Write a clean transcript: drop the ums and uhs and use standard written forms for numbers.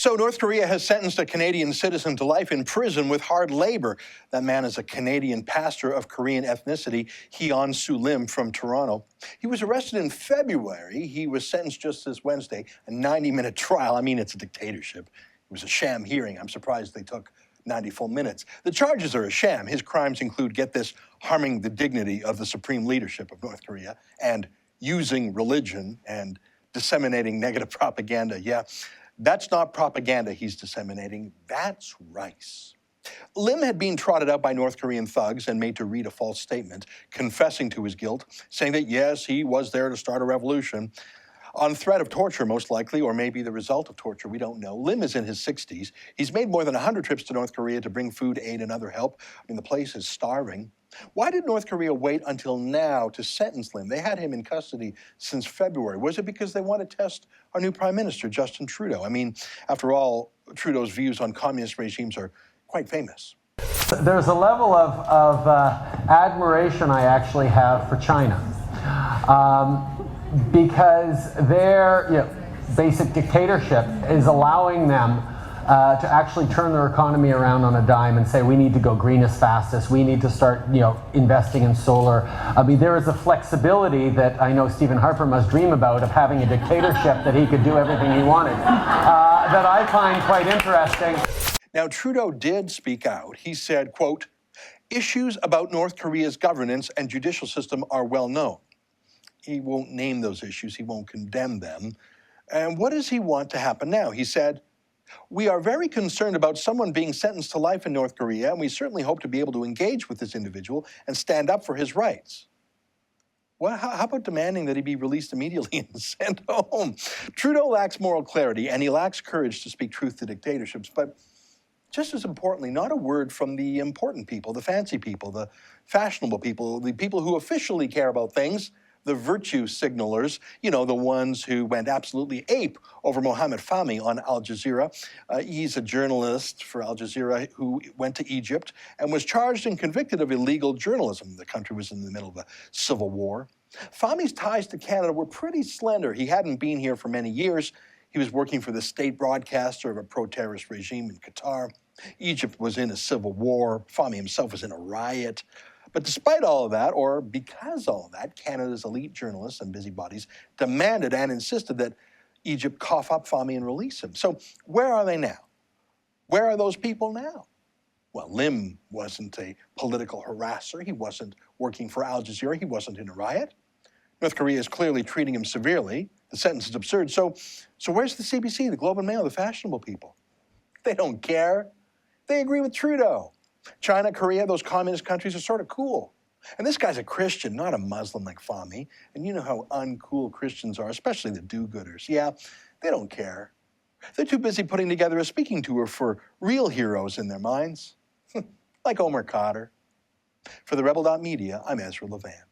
So North Korea has sentenced a Canadian citizen to life in prison with hard labor. That man is a Canadian pastor of Korean ethnicity, Hyun-Soo Lim from Toronto. He was arrested in February. He was sentenced just this Wednesday, a 90-minute trial. I mean, it's a dictatorship. It was a sham hearing. I'm surprised they took 90 full minutes. The charges are a sham. His crimes include, get this, harming the dignity of the supreme leadership of North Korea and using religion and disseminating negative propaganda. Yeah. That's not propaganda he's disseminating, that's rice. Lim had been trotted out by North Korean thugs and made to read a false statement, confessing to his guilt, saying that yes, he was there to start a revolution. On threat of torture, most likely, or maybe the result of torture, we don't know. Lim is in his 60s. He's made more than 100 trips to North Korea to bring food, aid, and other help. I mean, the place is starving. Why did North Korea wait until now to sentence Lim? They had him in custody since February. Was it because they want to test our new Prime Minister, Justin Trudeau? I mean, after all, Trudeau's views on communist regimes are quite famous. There's a level of admiration I actually have for China. Because their basic dictatorship is allowing them to actually turn their economy around on a dime and say we need to go green as fastest, we need to start investing in solar. I mean, there is a flexibility that I know Stephen Harper must dream about, of having a dictatorship that he could do everything he wanted, that I find quite interesting. Now, Trudeau did speak out. He said, quote, "Issues about North Korea's governance and judicial system are well known." He won't name those issues. He won't condemn them. And what does he want to happen now? He said, "We are very concerned about someone being sentenced to life in North Korea, and we certainly hope to be able to engage with this individual and stand up for his rights." Well, how about demanding that he be released immediately and sent home? Trudeau lacks moral clarity, and he lacks courage to speak truth to dictatorships. But just as importantly, not a word from the important people, the fancy people, the fashionable people, the people who officially care about things, the virtue signalers, the ones who went absolutely ape over Mohammed Fahmy on Al Jazeera. He's a journalist for Al Jazeera who went to Egypt and was charged and convicted of illegal journalism. The country was in the middle of a civil war. Fahmy's ties to Canada were pretty slender. He hadn't been here for many years. He was working for the state broadcaster of a pro-terrorist regime in Qatar. Egypt was in a civil war. Fahmy himself was in a riot. But despite all of that, or because all of that, Canada's elite journalists and busybodies demanded and insisted that Egypt cough up Fahmy and release him. So where are they now? Where are those people now? Well, Lim wasn't a political harasser. He wasn't working for Al Jazeera. He wasn't in a riot. North Korea is clearly treating him severely. The sentence is absurd. So where's the CBC, the Globe and Mail, the fashionable people? They don't care. They agree with Trudeau. China, Korea, those communist countries are sort of cool. And this guy's a Christian, not a Muslim like Fahmy. And you know how uncool Christians are, especially the do-gooders. Yeah, they don't care. They're too busy putting together a speaking tour for real heroes in their minds, like Omar Khadr. For the Rebel.Media, I'm Ezra Levant.